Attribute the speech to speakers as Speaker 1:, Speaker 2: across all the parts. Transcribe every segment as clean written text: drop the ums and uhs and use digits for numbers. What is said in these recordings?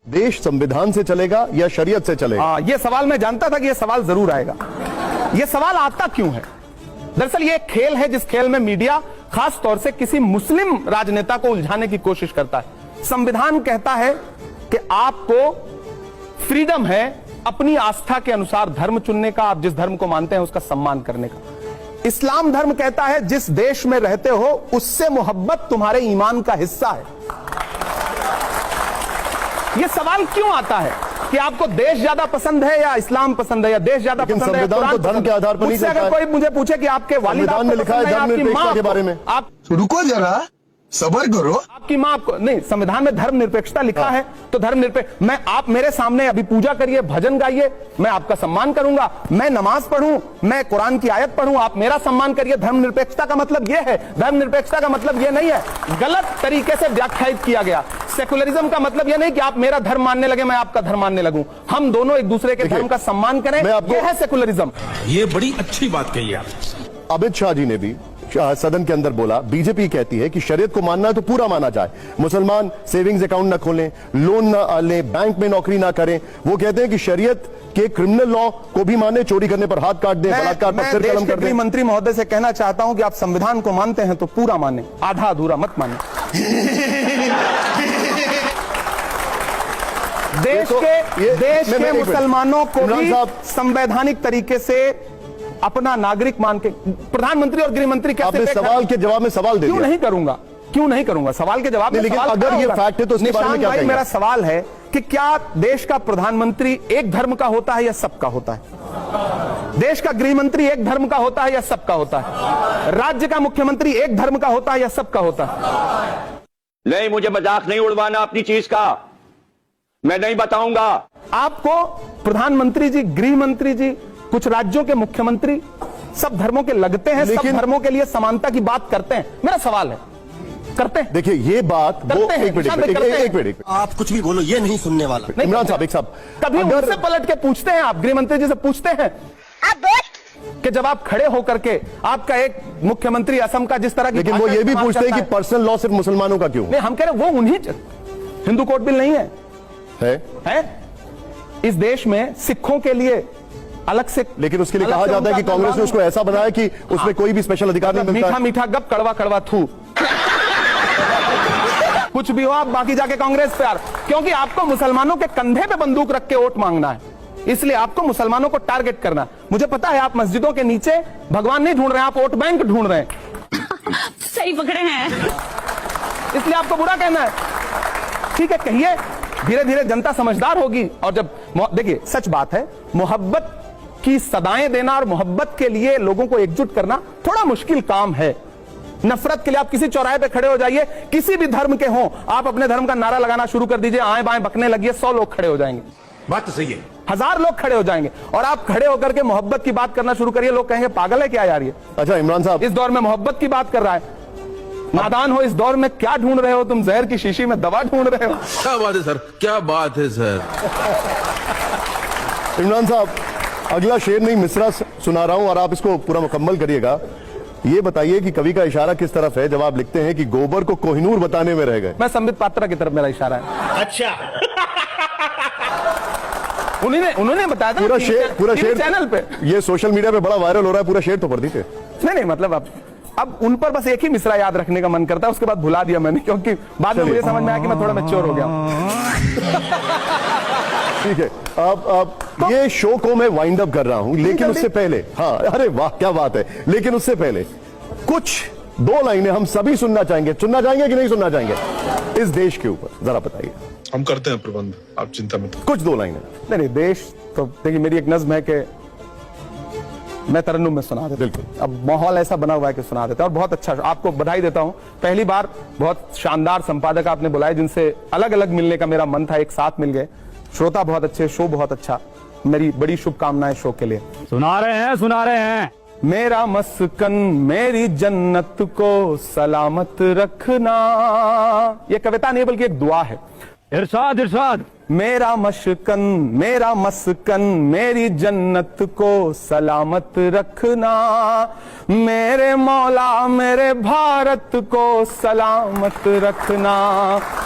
Speaker 1: देश संविधान से चलेगा या शरीयत से चलेगा?
Speaker 2: ये सवाल मैं जानता था कि ये सवाल जरूर आएगा। ये सवाल आता क्यों है? दरअसल ये एक खेल है जिस खेल में मीडिया खास तौर से किसी मुस्लिम राजनेता को उलझाने की कोशिश करता है। संविधान कहता है कि आपको फ्रीडम है अपनी आस्था के अनुसार धर्म चुनने का, आप जिस धर्म को मानते हैं उसका सम्मान करने का। इस्लाम धर्म कहता है जिस देश में रहते हो उससे मोहब्बत तुम्हारे ईमान का हिस्सा है। यह सवाल क्यों आता है कि आपको देश ज्यादा पसंद है या इस्लाम पसंद है, या देश ज्यादा पसंद है या
Speaker 1: संविधान तो धर्म के आधार पर नहीं चलता है।
Speaker 2: अगर कोई मुझे पूछे कि आपके वालिद
Speaker 1: संविधान में लिखा है धर्मनिरपेक्षता के बारे में,
Speaker 2: आप
Speaker 3: रुको जरा, सबर करो।
Speaker 2: आपकी मां आपको नहीं, संविधान में धर्मनिरपेक्षता लिखा है तो धर्मनिरपेक्ष, मैं आप मेरे सामने अभी पूजा करिए, भजन गाइए, मैं आपका सम्मान करूंगा। मैं नमाज पढ़ूं, मैं कुरान की आयत पढ़ूं, आप मेरा सम्मान करिए। धर्मनिरपेक्षता का मतलब यह है। धर्मनिरपेक्षता का मतलब यह नहीं है, गलत तरीके से व्याख्यायित किया गया। सेकुलरिज्म का मतलब यह नहीं कि आप मेरा धर्म मानने लगे, मैं आपका धर्म मानने लगूं। हम दोनों एक दूसरे के धर्म का सम्मान करें, यह है सेकुलरिज्म।
Speaker 4: ये बड़ी अच्छी बात कही आप।
Speaker 1: अमित शाह जी ने भी सदन के अंदर बोला, बीजेपी कहती है कि शरीयत को मानना है तो पूरा माना जाए, मुसलमान सेविंग्स अकाउंट ना खोलें, लोन ना लें, बैंक में नौकरी ना करें। वो कहते हैं कि शरीयत के क्रिमिनल लॉ को भी माने, चोरी करने पर हाथ काट दें, बलात्कार पर सिर कलम कर दें।
Speaker 2: मंत्री महोदय से कहना चाहता हूं कि आप संविधान को मानते हैं तो पूरा माने, आधा अधूरा मत माने। देश के मुसलमानों को भी संवैधानिक तरीके से अपना नागरिक मान के, प्रधानमंत्री और गृह मंत्री कैसे?
Speaker 1: आपने सवाल के जवाब में सवाल दे दिया।
Speaker 2: क्यों नहीं करूंगा, क्यों नहीं करूंगा? सवाल के जवाब में
Speaker 1: लेकिन अगर ये फैक्ट है तो उसके बारे में क्या कहेंगे?
Speaker 2: मेरा सवाल है कि क्या देश का प्रधानमंत्री एक धर्म का होता है या सबका होता है? देश का गृह मंत्री एक धर्म का होता है या सबका होता है? राज्य का मुख्यमंत्री एक धर्म का होता है या सबका होता है?
Speaker 5: नहीं, मुझे मजाक नहीं उड़वाना अपनी चीज का, मैं नहीं बताऊंगा
Speaker 2: आपको। प्रधानमंत्री जी, गृह मंत्री जी, कुछ राज्यों के मुख्यमंत्री सब धर्मों के लगते हैं, सब धर्मों के लिए समानता की बात करते हैं। मेरा सवाल है, करते हैं?
Speaker 1: देखिए ये बात वो एक मिनट,
Speaker 4: आप कुछ भी बोलो, ये नहीं सुनने वाला।
Speaker 1: इमरान साहब, एक साहब,
Speaker 2: कभी उनसे पलट के पूछते हैं आप, गृह मंत्री जी से पूछते हैं कि जब आप खड़े होकर के, आपका एक मुख्यमंत्री असम का जिस तरह की,
Speaker 1: लेकिन वो ये भी पूछते हैं कि पर्सनल लॉ सिर्फ मुसलमानों का क्यों?
Speaker 2: नहीं, हम कह रहे हैं वो उन्हीं, हिंदू कोड बिल नहीं है इस देश में सिखों के लिए अलग से।
Speaker 1: लेकिन उसके लिए कहा जाता है कि कांग्रेस ने उसको ऐसा बनाया कि उसमें कोई भी स्पेशल अधिकार नहीं मिलता।
Speaker 2: मीठा मीठा गप, कड़वा कड़वा थू। कुछ भी हो आप बाकी जाके कांग्रेस पे क्योंकि आपको मुसलमानों के कंधे पे बंदूक रख के वोट मांगना है, इसलिए आपको मुसलमानों को टारगेट करना है। मुझे पता है आप मस्जिदों के नीचे भगवान नहीं ढूंढ रहे हैं, आप वोट बैंक ढूंढ रहे हैं।
Speaker 6: सही पकड़े हैं,
Speaker 2: इसलिए आपको बुरा कहना है। ठीक है, कहिए, धीरे धीरे जनता समझदार होगी। और जब देखिए, सच बात है, मोहब्बत की सदाएं देना और मोहब्बत के लिए लोगों को एकजुट करना थोड़ा मुश्किल काम है। नफरत के लिए आप किसी चौराहे पे खड़े हो जाइए, किसी भी धर्म के हों, आप अपने धर्म का नारा लगाना शुरू कर दीजिए, आए बाएं बकने लगिए, 100 लोग खड़े हो जाएंगे।
Speaker 4: बात तो सही है,
Speaker 2: 1000 लोग खड़े हो जाएंगे। और आप खड़े होकर के मोहब्बत की बात करना शुरू करिए, लोग कहेंगे पागल है क्या यार ये।
Speaker 1: अच्छा इमरान साहब,
Speaker 2: इस दौर में मोहब्बत की बात कर रहा है, नादान हो, इस दौर में क्या ढूंढ रहे हो तुम? जहर की शीशी में दवा ढूंढ रहे हो।
Speaker 4: क्या बात है सर, क्या बात है सर।
Speaker 1: इमरान साहब, अगला शेर नहीं मिसरा सुना रहा हूं और आप इसको पूरा मुकम्मल करिएगा। ये बताइए कि कवि का इशारा किस तरफ है जब आप लिखते हैं कि गोबर को कोहिनूर बताने में रह गए?
Speaker 2: मैं संबित पात्रा की तरफ मेरा इशारा है।
Speaker 4: अच्छा।
Speaker 2: उन्होंने बताया था
Speaker 1: पूरा शेर
Speaker 2: चैनल पे,
Speaker 1: ये सोशल मीडिया पे बड़ा वायरल हो रहा है, पूरा शेर तो पढ़ दीजिए।
Speaker 2: नहीं, मतलब अब उन पर बस एक ही मिसरा याद रखने का मन करता है, उसके बाद भुला दिया मैंने, क्योंकि बाद में मुझे समझ में आया कि मैं थोड़ा मैच्योर हो गया हूं।
Speaker 1: ठीक है, अब ये शो को मैं वाइंड अप कर रहा हूं, लेकिन उससे पहले, हाँ, अरे वाह क्या बात है, लेकिन उससे पहले कुछ 2 लाइनें हम सभी सुनना चाहेंगे कि नहीं सुनना चाहेंगे इस देश के ऊपर, जरा बताइए।
Speaker 7: हम करते हैं प्रबंध, आप चिंता मत।
Speaker 1: कुछ 2 लाइनें।
Speaker 2: नहीं, देश तो देखिए, मेरी एक नज्म है कि मैं तरन्नुम में सुना देता।
Speaker 1: बिल्कुल,
Speaker 2: अब माहौल ऐसा बना हुआ है कि सुना देता, और बहुत अच्छा, आपको बधाई देता हूं। पहली बार बहुत शानदार संपादक आपने बुलाए जिनसे अलग अलग मिलने का मेरा मन था, एक साथ मिल गए। श्रोता बहुत अच्छे, शो बहुत अच्छा, मेरी बड़ी शुभकामनाएं शो के लिए।
Speaker 8: सुना रहे हैं।
Speaker 2: मेरा मस्कन मेरी जन्नत को सलामत रखना, यह कविता नहीं बल्कि एक दुआ है।
Speaker 8: इरशाद इरशाद।
Speaker 2: मेरा मस्कन मेरी जन्नत को सलामत रखना, मेरे मौला मेरे भारत को सलामत रखना,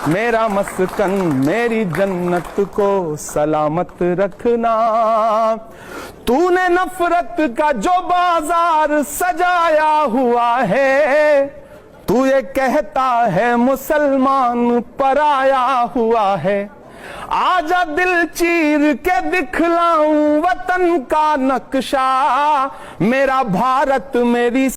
Speaker 2: मेरा मस्कन मेरी जन्नत को सलामत रखना। तूने नफरत का जो बाजार सजाया हुआ है, तू ये कहता है मुसलमान पराया हुआ है। आजा दिल चीर के दिखलाऊं वतन का नक्शा, मेरा भारत मेरी